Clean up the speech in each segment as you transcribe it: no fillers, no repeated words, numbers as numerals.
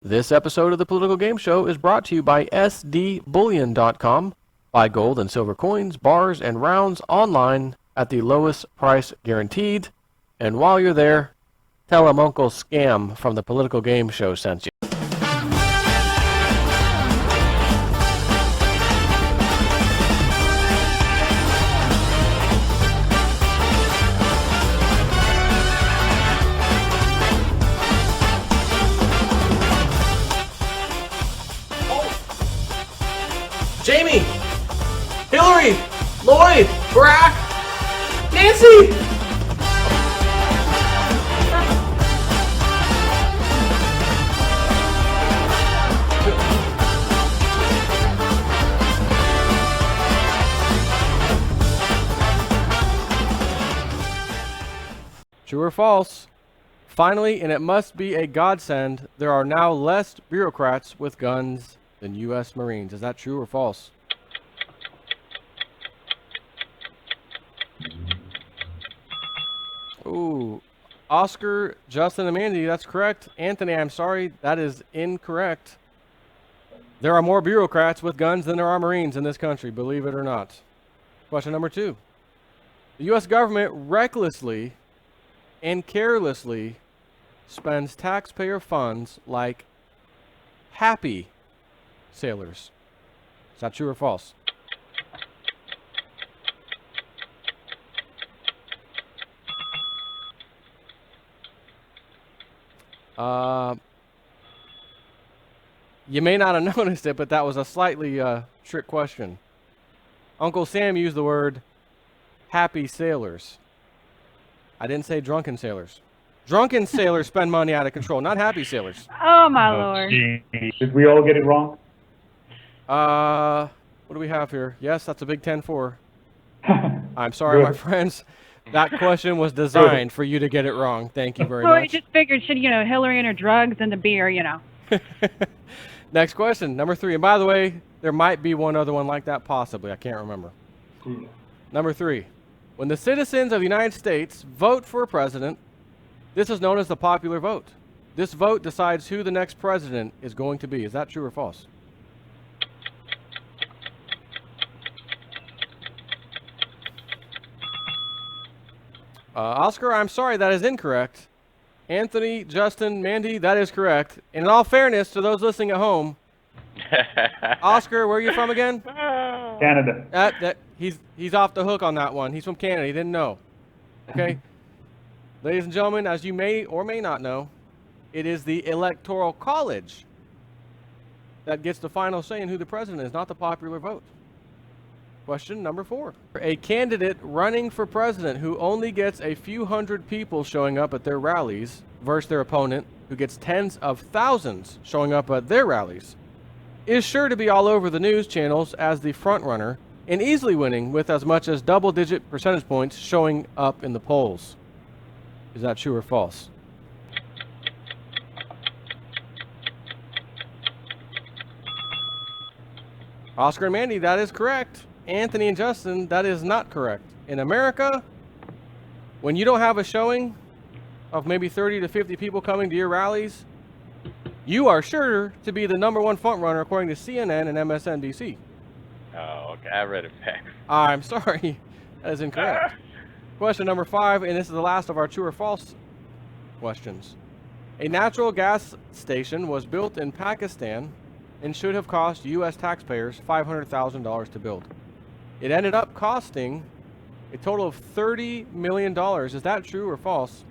This episode of the Political Game Show is brought to you by sdbullion.com. Buy gold and silver coins, bars, and rounds online at the lowest price guaranteed. And while you're there, tell them Uncle Scam from the Political Game Show sent you. Jamie! Hillary! Lloyd! Barack! Nancy! True or false? Finally, and it must be a godsend, there are now less bureaucrats with guns than U.S. Marines. Is that true or false? Ooh. Oscar, Justin, and Mandy, that's correct. Anthony, I'm sorry, that is incorrect. There are more bureaucrats with guns than there are Marines in this country, believe it or not. Question number 2. The U.S. government recklessly and carelessly spends taxpayer funds like happy sailors. Is that true or false? You may not have noticed it, but that was a slightly trick question. Uncle Sam used the word happy sailors. I didn't say drunken sailors. Drunken sailors spend money out of control, not happy sailors. Oh, my Lord. Did we all get it wrong? What do we have here? Yes, that's a Big 10-4. I'm sorry, my friends. That question was designed for you to get it wrong. Thank you very Well, I much. just figured, Hillary and her drugs and the beer, Next question, number 3. And by the way, there might be one other one like that, possibly. I can't remember. Number 3. When the citizens of the United States vote for a president, this is known as the popular vote. This vote decides who the next president is going to be. Is that true or false? Oscar, I'm sorry, that is incorrect. Anthony, Justin, Mandy, that is correct. And in all fairness to those listening at home, Oscar, where are you from again? Canada. He's off the hook on that one. He's from Canada. He didn't know. Okay? Ladies and gentlemen, as you may or may not know, it is the Electoral College that gets the final say in who the president is, not the popular vote. Question number 4. A candidate running for president who only gets a few hundred people showing up at their rallies versus their opponent who gets tens of thousands showing up at their rallies is sure to be all over the news channels as the front runner and easily winning with as much as double-digit percentage points showing up in the polls. Is that true or false? Oscar and Mandy, that is correct. Anthony and Justin, that is not correct. In America, when you don't have a showing of maybe 30 to 50 people coming to your rallies, you are sure to be the #1 front runner according to CNN and MSNBC. Oh, okay. I read it back. I'm sorry. That is incorrect. Question number 5, and this is the last of our true or false questions. A natural gas station was built in Pakistan and should have cost U.S. taxpayers $500,000 to build. It ended up costing a total of $30 million. Is that true or false?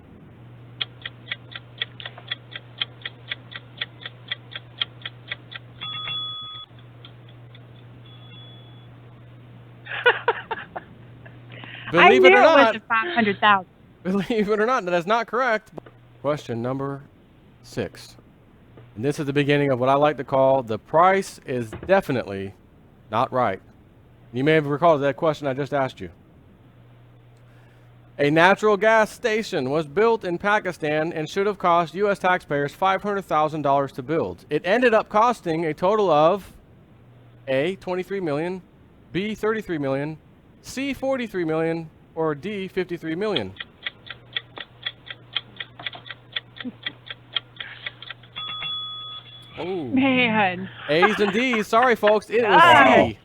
Believe it or not, it was 500,000. Believe it or not, that is not correct. Question number 6. And this is the beginning of what I like to call the price is definitely not right. You may have recalled that question I just asked you. A natural gas station was built in Pakistan and should have cost U.S. taxpayers $500,000 to build. It ended up costing a total of A, $23 million, B, $33 million, C, $43 million, or D, $53 million. Oh. Man. A's and D's. Sorry, folks. It was C.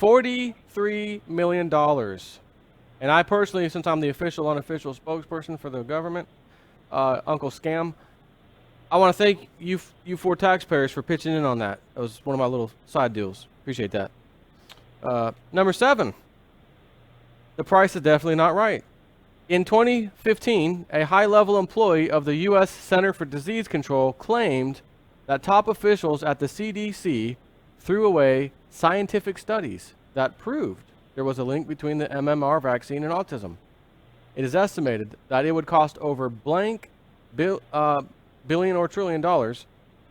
$43 million. And I personally, since I'm the official, unofficial spokesperson for the government, Uncle Scam, I want to thank you four taxpayers for pitching in on that. That was one of my little side deals. Appreciate that. Number 7. The price is definitely not right. In 2015, a high-level employee of the U.S. Center for Disease Control claimed that top officials at the CDC threw away scientific studies that proved there was a link between the MMR vaccine and autism. It is estimated that it would cost over blank billion or trillion dollars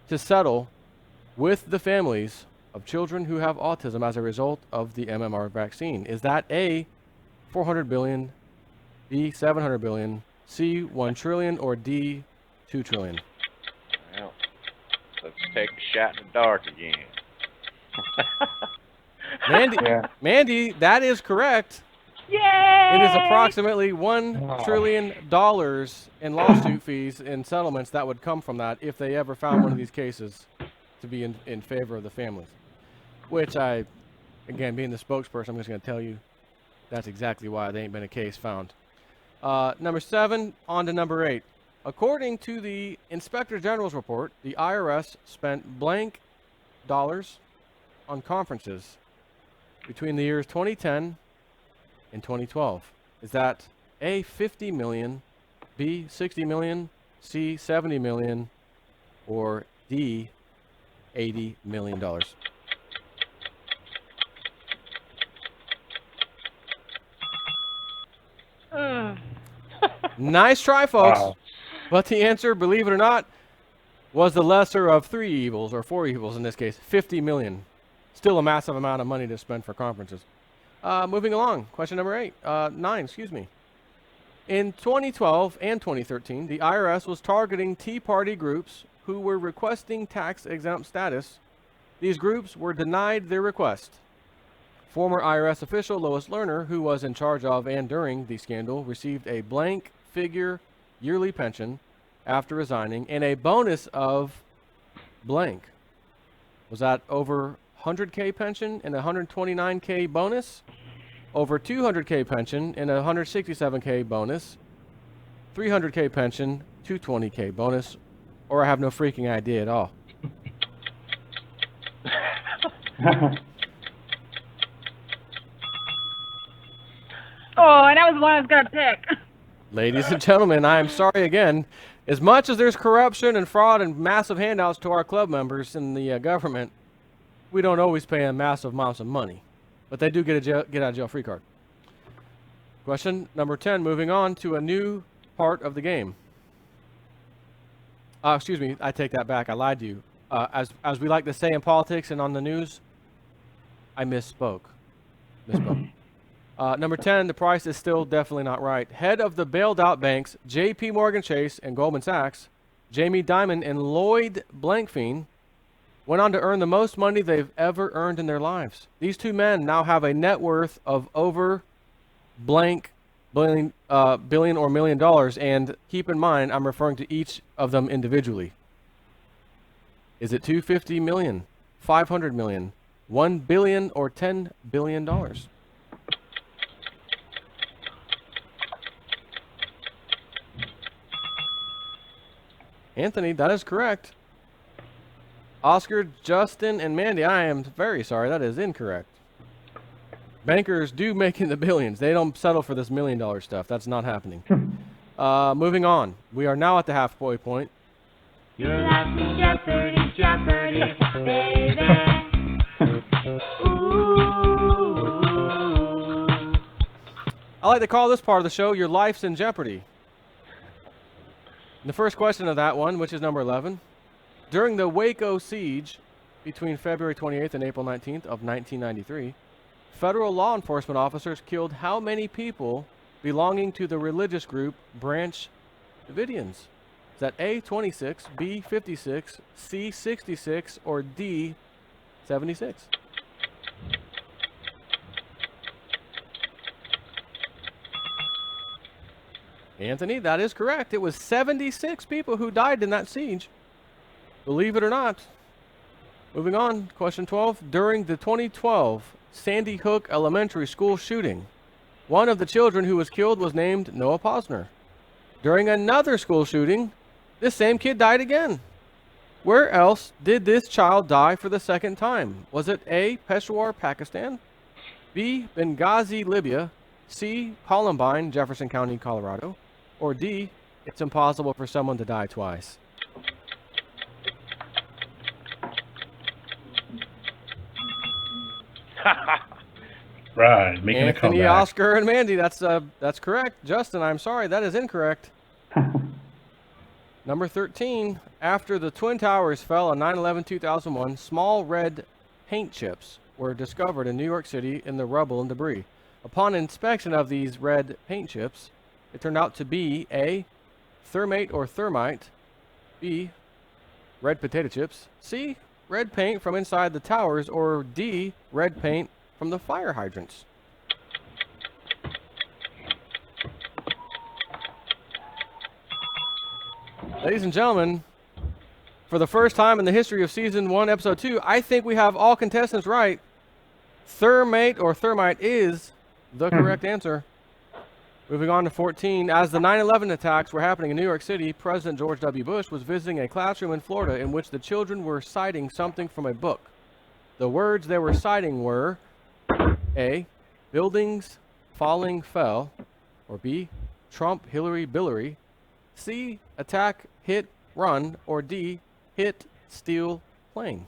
to settle with the families of children who have autism as a result of the MMR vaccine. Is that A, 400 billion, B, 700 billion, C, 1 trillion, or D, 2 trillion? Well, let's take a shot in the dark again. Mandy, that is correct. Yay! It is approximately $1 trillion in lawsuit fees and settlements that would come from that if they ever found one of these cases to be in favor of the families. Which again, being the spokesperson, I'm just going to tell you that's exactly why there ain't been a case found. Number 7, on to number 8. According to the Inspector General's report, the IRS spent blank dollars on conferences between the years 2010 and 2012. Is that A, 50 million, B, 60 million, C, 70 million, or D, $80 million? Nice try, folks. Wow. But the answer, believe it or not, was the lesser of 3 evils, or 4 evils in this case, 50 million. Still a massive amount of money to spend for conferences. Moving along, question number 9, excuse me. In 2012 and 2013, the IRS was targeting Tea Party groups who were requesting tax-exempt status. These groups were denied their request. Former IRS official Lois Lerner, who was in charge of and during the scandal, received a blank figure yearly pension after resigning and a bonus of blank. Was that over 100K pension and a 129K bonus? Over 200K pension and a 167K bonus? 300K pension, 220K bonus? Or I have no freaking idea at all. Oh, and that was the one I was going to pick. Ladies and gentlemen, I am sorry again. As much as there's corruption and fraud and massive handouts to our club members in the government, we don't always pay them massive amounts of money. But they do get out of jail free card. Question number 10, moving on to a new part of the game. Excuse me, I take that back. I lied to you. As we like to say in politics and on the news, I misspoke. Number 10, the price is still definitely not right. Head of the bailed out banks, J.P. Morgan Chase and Goldman Sachs, Jamie Dimon and Lloyd Blankfein, went on to earn the most money they've ever earned in their lives. These two men now have a net worth of over blank billion or $1 million, and keep in mind, I'm referring to each of them individually. Is it 250 million, 500 million, 1 billion, or $10 billion? Anthony, that is correct. Oscar, Justin, and Mandy, I am very sorry. That is incorrect. Bankers do make in the billions. They don't settle for this $1 million stuff. That's not happening. Moving on. We are now at the halfway point. You're laughing Jeopardy, Jeopardy, baby. Ooh. I like to call this part of the show, Your Life's in Jeopardy. The first question of that one, which is number 11. During the Waco siege between February 28th and April 19th of 1993, federal law enforcement officers killed how many people belonging to the religious group Branch Davidians? Is that A, 26, B, 56, C, 66, or D, 76? Anthony, that is correct. It was 76 people who died in that siege. Believe it or not. Moving on, question 12. During the 2012 Sandy Hook Elementary School shooting, one of the children who was killed was named Noah Posner. During another school shooting, this same kid died again. Where else did this child die for the second time? Was it A, Peshawar, Pakistan, B, Benghazi, Libya, C, Columbine, Jefferson County, Colorado, or D, it's impossible for someone to die twice? Right, making a Anthony, comeback. Oscar, and Mandy. That's correct. Justin, I'm sorry, that is incorrect. Number 13. After the Twin Towers fell on 9/11/2001, small red paint chips were discovered in New York City in the rubble and debris. Upon inspection of these red paint chips, it turned out to be A, thermate or thermite, B, red potato chips, C, red paint from inside the towers, or D, red paint from the fire hydrants. Ladies and gentlemen, for the first time in the history of Season 1, Episode 2, I think we have all contestants right. Thermate or thermite is the correct answer. Moving on to 14. As the 9/11 attacks were happening in New York City, President George W. Bush was visiting a classroom in Florida in which the children were citing something from a book. The words they were citing were A, buildings falling fell, or B, Trump, Hillary, Billary, C, attack, hit, run, or D, hit, steal, plane.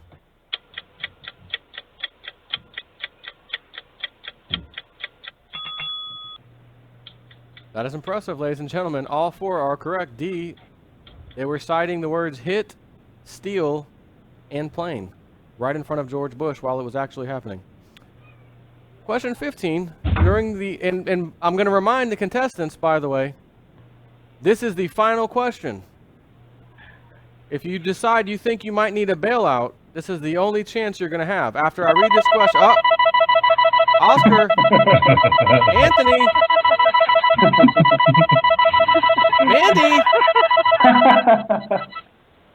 That is impressive, ladies and gentlemen. All four are correct. D, they were citing the words hit, steal, and plane right in front of George Bush while it was actually happening. Question 15. During the, and I'm going to remind the contestants, by the way, this is the final question. If you decide you think you might need a bailout, this is the only chance you're going to have. After I read this question, oh, Oscar, Anthony,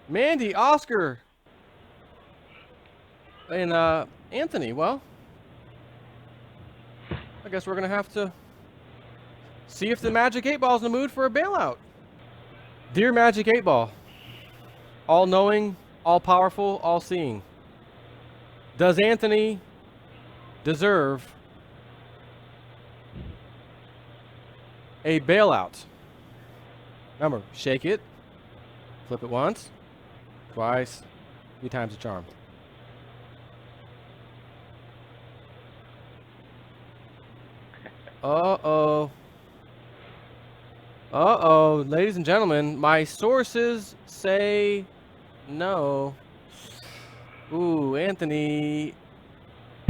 Mandy, Oscar, and Anthony. Well, I guess we're going to have to see if the Magic 8-Ball's in the mood for a bailout. Dear Magic 8-Ball, all-knowing, all-powerful, all-seeing, does Anthony deserve a bailout? Remember, shake it, flip it once, twice, 3 times the charm. Uh-oh. Uh-oh. Ladies and gentlemen, my sources say no. Ooh, Anthony.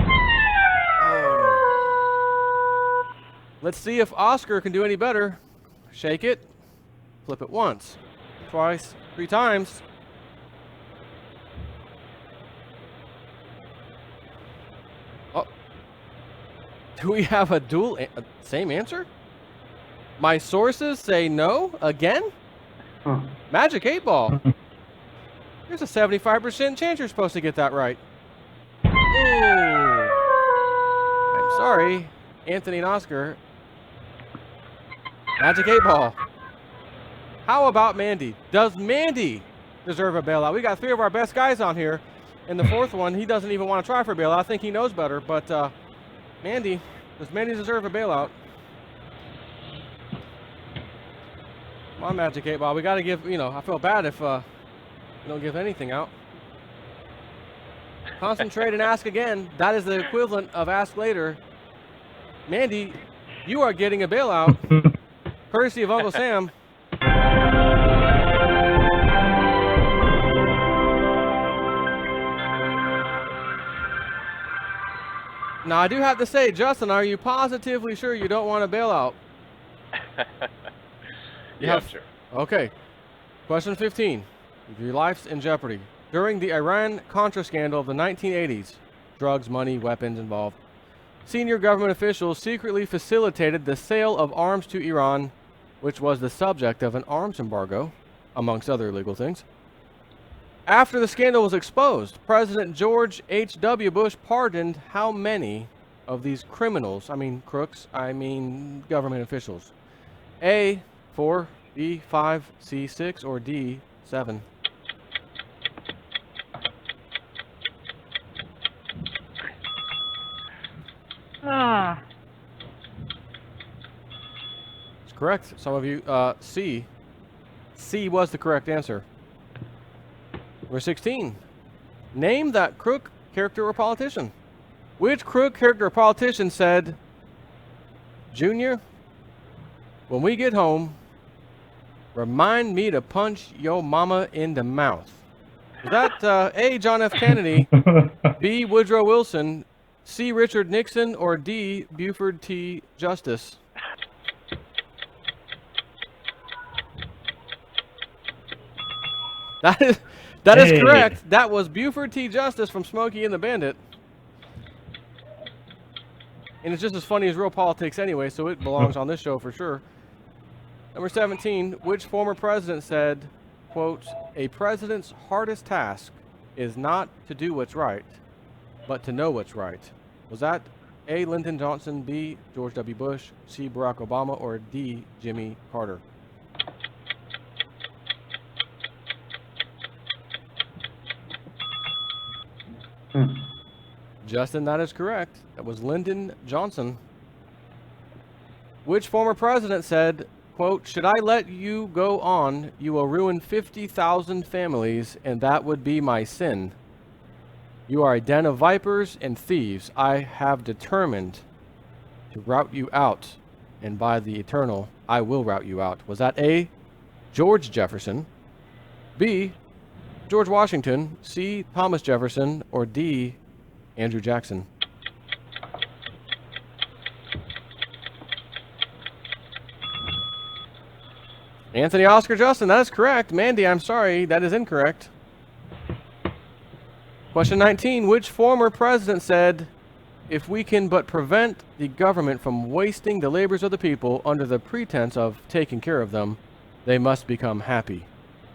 Oh. Let's see if Oscar can do any better. Shake it. Flip it once, twice, 3 times. Oh. Do we have a dual same answer? My sources say no again? Huh. Magic 8-Ball. There's a 75% chance you're supposed to get that right. Ooh. I'm sorry, Anthony and Oscar. Magic 8-Ball. How about Mandy? Does Mandy deserve a bailout? We got 3 of our best guys on here. And the 4th one, he doesn't even want to try for a bailout. I think he knows better. But Mandy, does Mandy deserve a bailout? Come on, Magic 8-Ball. We got to give, I feel bad if we don't give anything out. Concentrate and ask again. That is the equivalent of ask later. Mandy, you are getting a bailout, courtesy of Uncle Sam. Now, I do have to say, Justin, are you positively sure you don't want a bailout? Yes, sir. Okay. Question 15. Your life's in jeopardy. During the Iran-Contra scandal of the 1980s, drugs, money, weapons involved, senior government officials secretly facilitated the sale of arms to Iran, which was the subject of an arms embargo, amongst other illegal things. After the scandal was exposed, President George H.W. Bush pardoned how many of these criminals, I mean crooks, I mean government officials? A, 4, B, 5, C, 6, or D, 7? Ah. It's correct. Some of you, C. C was the correct answer. Number 16. Name that crook, character, or politician. Which crook, character, or politician said, Junior, when we get home, remind me to punch your mama in the mouth? Is that A, John F. Kennedy, B, Woodrow Wilson, C, Richard Nixon, or D, Buford T. Justice? That is Hey. correct. That was Buford T. Justice from Smokey and the Bandit. And it's just as funny as real politics anyway, so it belongs on this show for sure. Number 17, which former president said, quote, a president's hardest task is not to do what's right, but to know what's right? Was that A, Lyndon Johnson, B, George W. Bush, C, Barack Obama, or D, Jimmy Carter? Justin, that is correct. That was Lyndon Johnson. Which former president said, quote, should I let you go on, you will ruin 50,000 families, and that would be my sin. You are a den of vipers and thieves. I have determined to rout you out, and by the eternal, I will rout you out. Was that A, George Jefferson, B, George Washington, C, Thomas Jefferson, or D, Andrew Jackson? Anthony, Oscar, Justin, that is correct. Mandy, I'm sorry, that is incorrect. Question 19, which former president said, if we can but prevent the government from wasting the labors of the people under the pretense of taking care of them, they must become happy?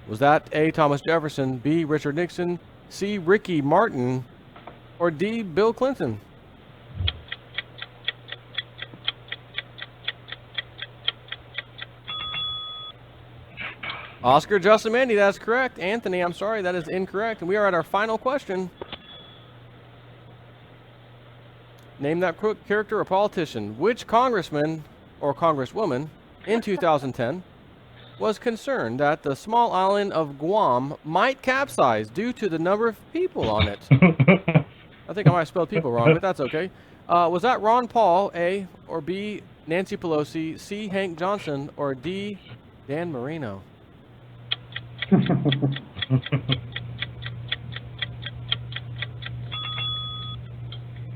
Was that A, Thomas Jefferson, B, Richard Nixon, C, Ricky Martin, or D, Bill Clinton? Oscar, Justin, Mandy, that's correct. Anthony, I'm sorry, that is incorrect. And we are at our final question. Name that crook, character, or politician. Which congressman or congresswoman in 2010 was concerned that the small island of Guam might capsize due to the number of people on it? I think I might have spelled people wrong, but that's okay. Was that Ron Paul, A, or B, Nancy Pelosi, C, Hank Johnson, or D, Dan Marino?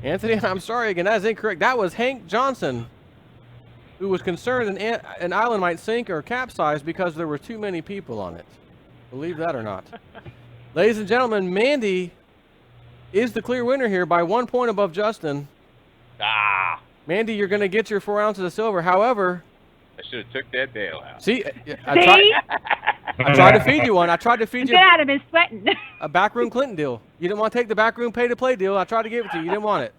Anthony, I'm sorry again, that is incorrect. That was Hank Johnson, who was concerned an island might sink or capsize because there were too many people on it. Believe that or not. Ladies and gentlemen, Mandy is the clear winner here by 1 point above Justin. Ah, Mandy, you're going to get your 4 ounces of silver. However, I should have took that bailout. See? I tried to feed you one. I tried to feed you Dad, I've been sweating. a backroom Clinton deal. You didn't want to take the backroom pay-to-play deal. I tried to give it to you. You didn't want it.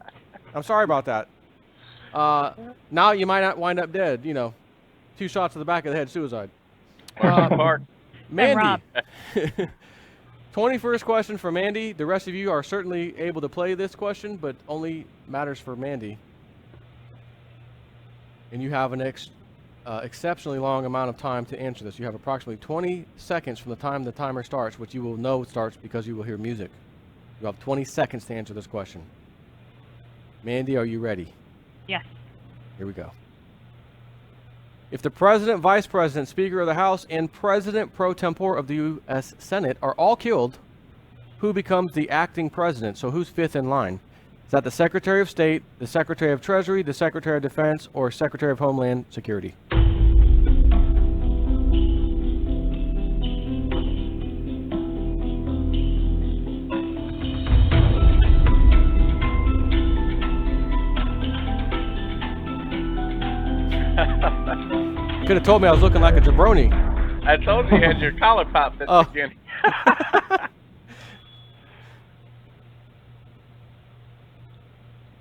I'm sorry about that. Now you might not wind up dead. You know, 2 shots to the back of the head, suicide. Mark. Mandy. 21st question for Mandy. The rest of you are certainly able to play this question, but only matters for Mandy. And you have an exceptionally long amount of time to answer this. You have approximately 20 seconds from the time the timer starts, which you will know starts because you will hear music. You have 20 seconds to answer this question. Mandy, are you ready? Yes. Here we go. If the President, Vice President, Speaker of the House, and President pro tempore of the U.S. Senate are all killed, who becomes the acting president? So who's fifth in line? Is that the Secretary of State, the Secretary of Treasury, the Secretary of Defense, or Secretary of Homeland Security? You could have told me I was looking like a jabroni. I told you you had your collar popped at the beginning.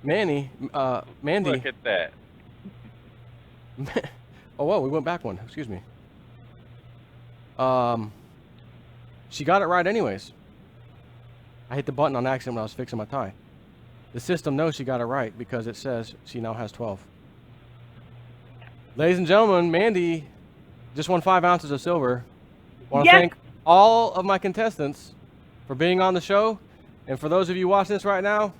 Mandy. Look at that. Oh, whoa, we went back one. Excuse me. She got it right anyways. I hit the button on accident when I was fixing my tie. The system knows she got it right because it says she now has 12. Ladies and gentlemen, Mandy just won 5 ounces of silver. I want to Yes. thank all of my contestants for being on the show. And for those of you watching this right now,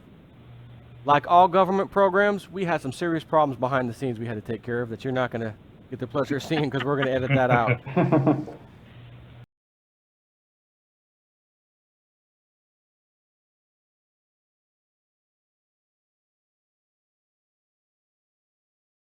like all government programs, we had some serious problems behind the scenes we had to take care of that you're not going to get the pleasure of seeing because we're going to edit that out.